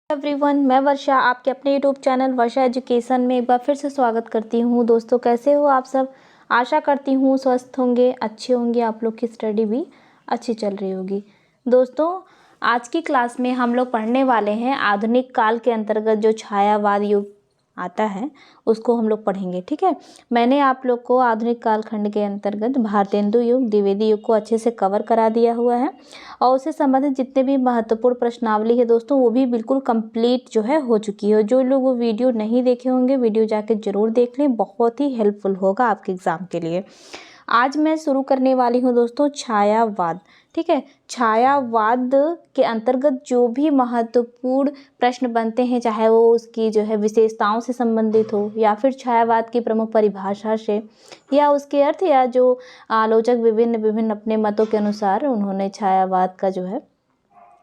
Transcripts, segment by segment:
Everyone, मैं वर्षा आपके अपने यूट्यूब चैनल वर्षा एजुकेशन में एक बार फिर से स्वागत करती हूँ। दोस्तों, कैसे हो आप सब? आशा करती हूँ स्वस्थ होंगे, अच्छे होंगे, आप लोग की स्टडी भी अच्छी चल रही होगी। दोस्तों, आज की क्लास में हम लोग पढ़ने वाले हैं आधुनिक काल के अंतर्गत जो छायावाद युग आता है उसको हम लोग पढ़ेंगे। ठीक है, मैंने आप लोग को आधुनिक कालखंड के अंतर्गत भारतेंदु युग, द्विवेदी युग को अच्छे से कवर करा दिया हुआ है और उससे संबंधित जितने भी महत्वपूर्ण प्रश्नावली है दोस्तों वो भी बिल्कुल कंप्लीट जो है हो चुकी है। जो लोग वो वीडियो नहीं देखे होंगे वीडियो जाके ज़रूर देख लें, बहुत ही हेल्पफुल होगा आपके एग्ज़ाम के लिए। आज मैं शुरू करने वाली हूँ दोस्तों छायावाद। ठीक है, छायावाद के अंतर्गत जो भी महत्वपूर्ण प्रश्न बनते हैं, चाहे वो उसकी जो है विशेषताओं से संबंधित हो या फिर छायावाद की प्रमुख परिभाषा से या उसके अर्थ, या जो आलोचक विभिन्न विभिन्न अपने मतों के अनुसार उन्होंने छायावाद का जो है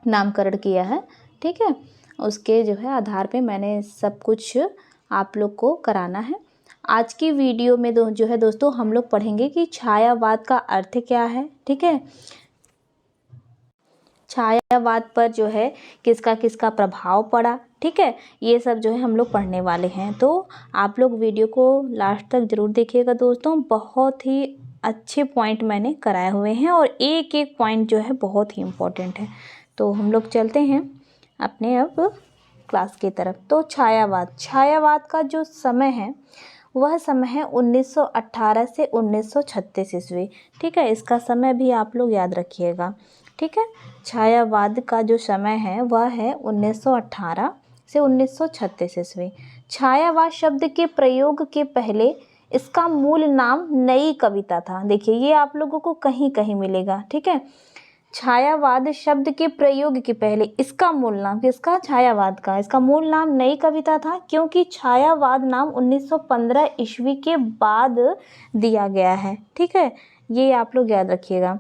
नामकरण किया है। ठीक है, उसके जो है आधार पे मैंने सब कुछ आप लोग को कराना है। आज की वीडियो में जो है दोस्तों हम लोग पढ़ेंगे कि छायावाद का अर्थ क्या है। ठीक है, छायावाद पर जो है किसका किसका प्रभाव पड़ा। ठीक है, ये सब जो है हम लोग पढ़ने वाले हैं, तो आप लोग वीडियो को लास्ट तक ज़रूर देखिएगा दोस्तों। बहुत ही अच्छे पॉइंट मैंने कराए हुए हैं और एक एक पॉइंट जो है बहुत ही इम्पोर्टेंट है। तो हम लोग चलते हैं अपने अब क्लास की तरफ। तो छायावाद का जो समय है वह समय है 1918 से 1936 ईस्वी। ठीक है, इसका समय भी आप लोग याद रखिएगा। ठीक है, छायावाद का जो समय है वह है 1918 से 1936 ईस्वी। छायावाद शब्द के प्रयोग के पहले इसका मूल नाम नई कविता था। देखिए, ये आप लोगों को कहीं कहीं मिलेगा। ठीक है, छायावाद शब्द के प्रयोग के पहले इसका मूल नाम, किसका? छायावाद का। इसका मूल नाम नई कविता था क्योंकि छायावाद नाम 1915 ईस्वी के बाद दिया गया है। ठीक है, ये आप लोग याद रखिएगा।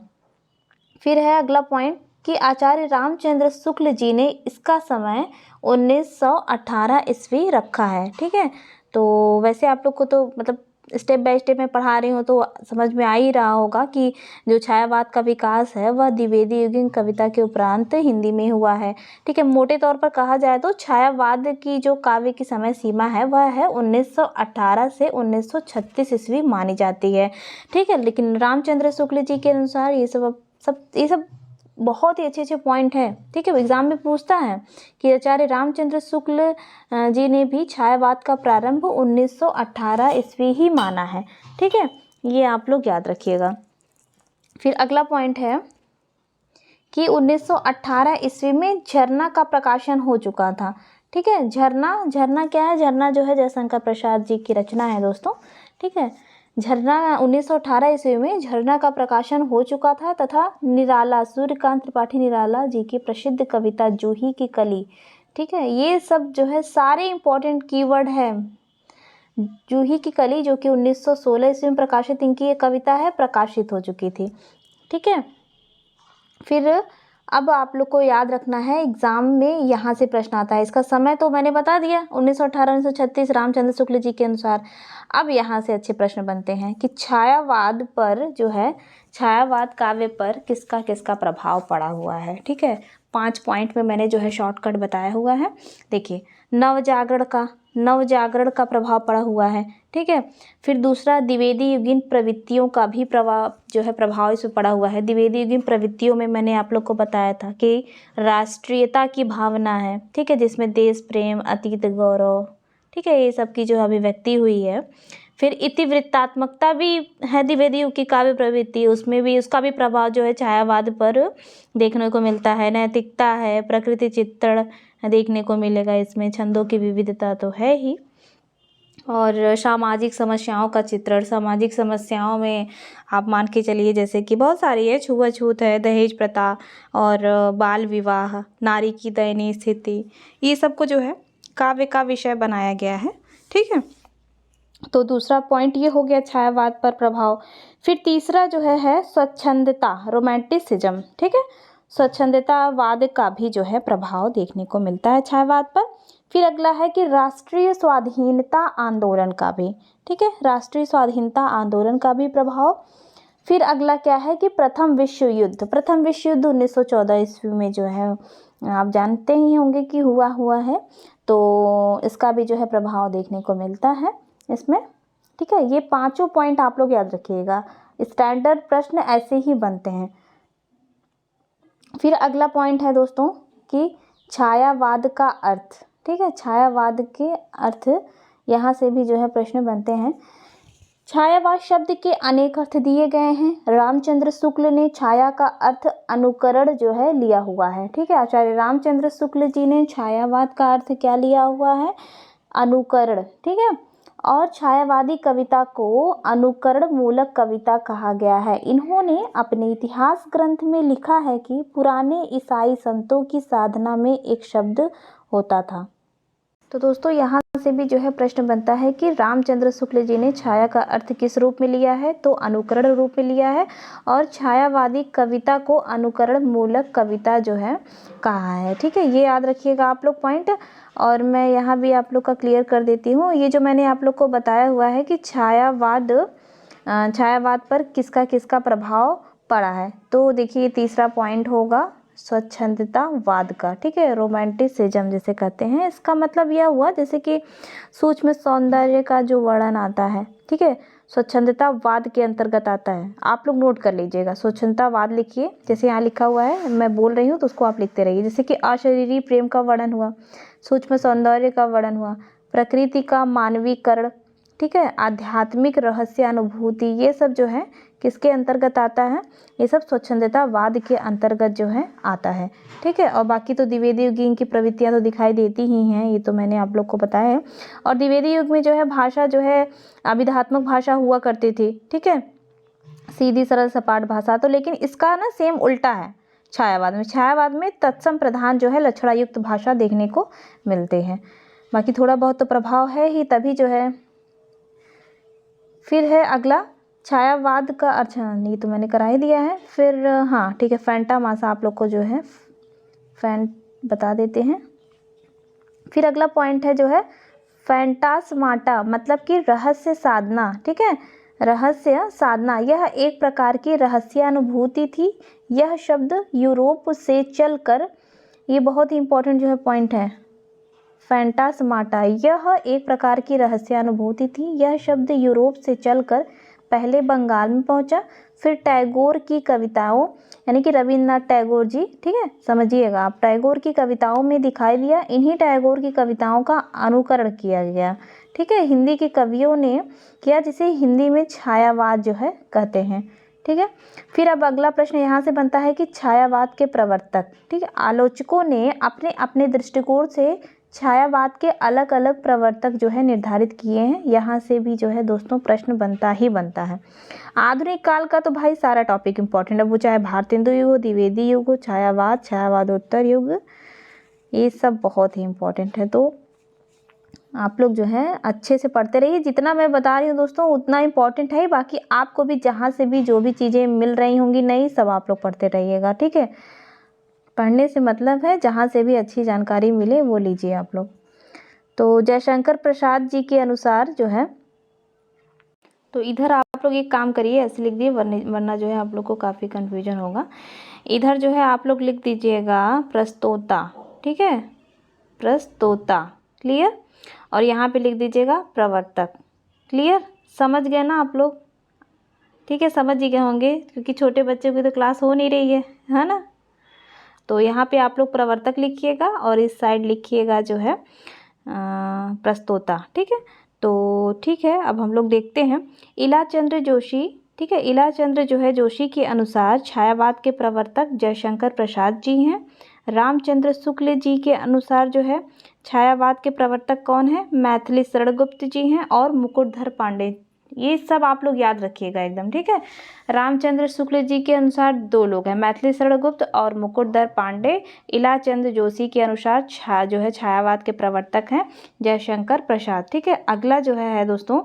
फिर है अगला पॉइंट कि आचार्य रामचंद्र शुक्ल जी ने इसका समय 1918 ईस्वी रखा है। ठीक है, तो वैसे आप लोग को तो मतलब स्टेप बाय स्टेप मैं पढ़ा रही हूँ तो समझ में आ ही रहा होगा कि जो छायावाद का विकास है वह द्विवेदी युगीन कविता के उपरांत हिंदी में हुआ है। ठीक है, मोटे तौर पर कहा जाए तो छायावाद की जो काव्य की समय सीमा है वह है 1918 से 1936 ईस्वी मानी जाती है। ठीक है, लेकिन रामचंद्र शुक्ल जी के अनुसार ये सब बहुत ही अच्छे पॉइंट है। ठीक है, एग्जाम में पूछता है कि आचार्य रामचंद्र शुक्ल जी ने भी छायावाद का प्रारंभ 1918 ईस्वी ही माना है। ठीक है, ये आप लोग याद रखिएगा। फिर अगला पॉइंट है कि 1918 ईस्वी में झरना का प्रकाशन हो चुका था। ठीक है, झरना क्या है? झरना जो है जयशंकर प्रसाद जी की रचना है दोस्तों। ठीक है, झरना 1918 ईस्वी में झरना का प्रकाशन हो चुका था तथा निराला, सूर्यकांत त्रिपाठी निराला जी की प्रसिद्ध कविता जूही की कली। ठीक है, ये सब जो है सारे इंपॉर्टेंट कीवर्ड है। जूही की कली जो कि 1916 ईस्वी में प्रकाशित इनकी ये कविता है, प्रकाशित हो चुकी थी। ठीक है, फिर अब आप लोग को याद रखना है एग्जाम में यहाँ से प्रश्न आता है। इसका समय तो मैंने बता दिया 1918 1936 रामचंद्र शुक्ल जी के अनुसार। अब यहाँ से अच्छे प्रश्न बनते हैं कि छायावाद पर जो है, छायावाद काव्य पर किसका किसका प्रभाव पड़ा हुआ है। ठीक है, 5 पॉइंट में मैंने जो है शॉर्टकट बताया हुआ है। देखिए, नवजागरण का प्रभाव पड़ा हुआ है। ठीक है, फिर दूसरा द्विवेदी युगीन प्रवृत्तियों का भी प्रभाव इसमें पड़ा हुआ है। द्विवेदी युगीन प्रवृत्तियों में मैंने आप लोग को बताया था कि राष्ट्रीयता की भावना है। ठीक है, जिसमें देश प्रेम, अतीत गौरव, ठीक है, ये सब की जो अभिव्यक्ति हुई है। फिर इतिवृत्तात्मकता भी है द्विवेदी युग की काव्य प्रवृत्ति, उसमें भी उसका भी प्रभाव जो है छायावाद पर देखने को मिलता है। नैतिकता है, प्रकृति चित्रण देखने को मिलेगा इसमें, छंदों की विविधता तो है ही, और सामाजिक समस्याओं का चित्रण। सामाजिक समस्याओं में आप मान के चलिए जैसे कि बहुत सारी है, छुआछूत है, दहेज प्रथा और बाल विवाह, नारी की दयनीय स्थिति, ये सब को जो है काव्य का विषय बनाया गया है। ठीक है, तो दूसरा पॉइंट ये हो गया छायावाद पर प्रभाव। फिर तीसरा जो है स्वच्छंदता, रोमांटिसिज्म। ठीक है, स्वच्छंदतावाद का भी जो है प्रभाव देखने को मिलता है छायावाद पर। फिर अगला है कि राष्ट्रीय स्वाधीनता आंदोलन का भी, ठीक है, राष्ट्रीय स्वाधीनता आंदोलन का भी प्रभाव फिर अगला क्या है कि प्रथम विश्व युद्ध 1914 ईस्वी में जो है आप जानते ही होंगे कि हुआ है, तो इसका भी जो है प्रभाव देखने को मिलता है इसमें। ठीक है, ये पांचों पॉइंट आप लोग याद रखिएगा, स्टैंडर्ड प्रश्न ऐसे ही बनते हैं। फिर अगला पॉइंट है दोस्तों कि छायावाद का अर्थ। ठीक है, छायावाद के अर्थ यहाँ से भी जो है प्रश्न बनते हैं। छायावाद शब्द के अनेक अर्थ दिए गए हैं। रामचंद्र शुक्ल ने छाया का अर्थ अनुकरण जो है लिया हुआ है। ठीक है, आचार्य रामचंद्र शुक्ल जी ने छायावाद का अर्थ क्या लिया हुआ है? अनुकरण। ठीक है, और छायावादी कविता को अनुकरण मूलक कविता कहा गया है। इन्होंने अपने इतिहास ग्रंथ में लिखा है कि पुराने ईसाई संतों की साधना में एक शब्द होता था। तो दोस्तों यहाँ से भी जो है प्रश्न बनता है कि रामचंद्र शुक्ल जी ने छाया का अर्थ किस रूप में लिया है? तो अनुकरण रूप में लिया है, और छायावादी कविता को अनुकरण मूलक कविता जो है कहा है। ठीक है, ये याद रखिएगा आप लोग पॉइंट। और मैं यहाँ भी आप लोग का क्लियर कर देती हूँ, ये जो मैंने आप लोग को बताया हुआ है कि छायावाद पर किसका किसका प्रभाव पड़ा है। तो देखिए तीसरा पॉइंट होगा स्वच्छंदतावाद का। ठीक है, रोमांटिसिज्म जिसे कहते हैं, इसका मतलब यह हुआ जैसे कि सूक्ष्म सौंदर्य का जो वर्णन आता है। ठीक है, स्वच्छंदतावाद के अंतर्गत आता है। आप लोग नोट कर लीजिएगा, स्वच्छंदतावाद लिखिए, जैसे यहाँ लिखा हुआ है, मैं बोल रही हूँ तो उसको आप लिखते रहिए। जैसे कि अशरीरी प्रेम का वर्णन हुआ, सूक्ष्म सौंदर्य का वर्णन हुआ, प्रकृति का मानवीकरण, ठीक है, आध्यात्मिक रहस्य अनुभूति, ये सब जो है किसके अंतर्गत आता है? ये सब स्वच्छंदतावाद के अंतर्गत जो है आता है। ठीक है, और बाकी तो द्विवेदी युगीन की प्रवृत्तियां तो दिखाई देती ही हैं, ये तो मैंने आप लोग को बताया है। और द्विवेदी युग में जो है भाषा जो है अभिधात्मक भाषा हुआ करती थी। ठीक है, सीधी सरल सपाट भाषा। तो लेकिन इसका ना सेम उल्टा है छायावाद में तत्सम प्रधान जो है लक्षणायुक्त भाषा देखने को मिलते हैं। बाकी थोड़ा बहुत तो प्रभाव है ही, तभी जो है। फिर है अगला छायावाद का अर्थ, ये तो मैंने करा ही दिया है। फिर हाँ ठीक है, फैंटामासा आप लोग को जो है बता देते हैं। फिर अगला पॉइंट है जो है फैंटास्माटा, मतलब कि रहस्य साधना। ठीक है, रहस्य साधना यह एक प्रकार की रहस्यानुभूति थी। यह शब्द यूरोप से चलकर, ये बहुत ही इंपॉर्टेंट जो है पॉइंट है, फैंटास्माटा यह एक प्रकार की रहस्यानुभूति थी। यह शब्द यूरोप से चलकर पहले बंगाल में पहुंचा, फिर टैगोर की कविताओं, यानी कि रविन्द्रनाथ टैगोर जी, ठीक है, समझिएगा आप, टैगोर की कविताओं में दिखाई दिया। इन्हीं टैगोर की कविताओं का अनुकरण किया गया। ठीक है, हिंदी के कवियों ने किया, जिसे हिंदी में छायावाद जो है कहते हैं। ठीक है, फिर अब अगला प्रश्न यहाँ से बनता है कि छायावाद के प्रवर्तक, ठीक है, आलोचकों ने अपने अपने दृष्टिकोण से छायावाद के अलग अलग प्रवर्तक जो है निर्धारित किए हैं। यहाँ से भी जो है दोस्तों प्रश्न बनता ही बनता है। आधुनिक काल का तो भाई सारा टॉपिक इम्पोर्टेंट है, वो चाहे भारतेंदु युग हो, द्विवेदी युग हो, छायावादोत्तर युग, ये सब बहुत ही इम्पोर्टेंट है। तो आप लोग जो है अच्छे से पढ़ते रहिए। जितना मैं बता रही हूँ दोस्तों उतना इम्पोर्टेंट है, बाकी आपको भी जहाँ से भी जो भी चीज़ें मिल रही होंगी नई, सब आप लोग पढ़ते रहिएगा। ठीक है, पढ़ने से मतलब है जहाँ से भी अच्छी जानकारी मिले वो लीजिए आप लोग। तो जयशंकर प्रसाद जी के अनुसार जो है, तो इधर आप लोग एक काम करिए, ऐसे लिख दिए, वरना जो है आप लोग को काफ़ी कन्फ्यूजन होगा। इधर जो है आप लोग लिख दीजिएगा प्रस्तोता। ठीक है, प्रस्तोता, क्लियर। और यहाँ पे लिख दीजिएगा प्रवर्तक। क्लियर, समझ गए ना आप लोग? ठीक है, समझ ही गए होंगे, क्योंकि छोटे बच्चों की तो क्लास हो नहीं रही है ना। तो यहाँ पे आप लोग प्रवर्तक लिखिएगा और इस साइड लिखिएगा जो है प्रस्तोता। ठीक है, तो ठीक है, अब हम लोग देखते हैं इलाचंद्र जोशी। ठीक है, इलाचंद्र जो है जोशी के अनुसार छायावाद के प्रवर्तक जयशंकर प्रसाद जी हैं। रामचंद्र शुक्ल जी के अनुसार जो है छायावाद के प्रवर्तक कौन है? मैथिली शरणगुप्त जी हैं और मुकुटधर पांडे। ये सब आप लोग याद रखिएगा एकदम। ठीक है, रामचंद्र शुक्ल जी के अनुसार दो लोग हैं, मैथिली शरणगुप्त और मुकुटधर पांडे। इलाचंद्र जोशी के अनुसार छायावाद के प्रवर्तक हैं जयशंकर प्रसाद। ठीक है, अगला जो है दोस्तों,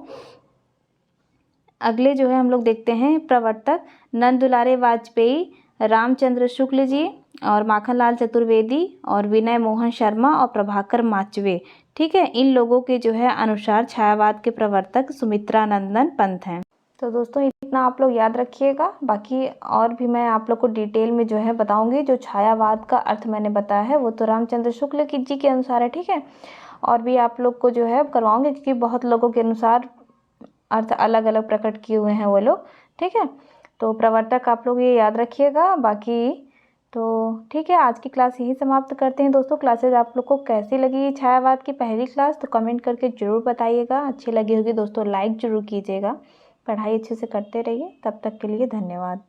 अगले जो है हम लोग देखते हैं प्रवर्तक नंद दुलारे वाजपेयी, रामचंद्र शुक्ल जी और माखनलाल चतुर्वेदी और विनय मोहन शर्मा और प्रभाकर माचवे। ठीक है, इन लोगों के जो है अनुसार छायावाद के प्रवर्तक सुमित्रा नंदन पंत हैं। तो दोस्तों इतना आप लोग याद रखिएगा, बाकी और भी मैं आप लोग को डिटेल में जो है बताऊंगी। जो छायावाद का अर्थ मैंने बताया है वो तो रामचंद्र शुक्ल की जी के अनुसार है, ठीक है। और भी आप लोग को जो है करवाऊंगी, क्योंकि बहुत लोगों के अनुसार अर्थ अलग अलग प्रकट किए हुए हैं वो लोग, ठीक है। तो प्रवर्तक आप लोग ये याद रखिएगा। बाकी तो ठीक है, आज की क्लास यही समाप्त करते हैं दोस्तों। क्लासेज आप लोग को कैसी लगी छायावाद की पहली क्लास, तो कमेंट करके ज़रूर बताइएगा। अच्छी लगी होगी दोस्तों लाइक ज़रूर कीजिएगा। पढ़ाई अच्छे से करते रहिए। तब तक के लिए धन्यवाद।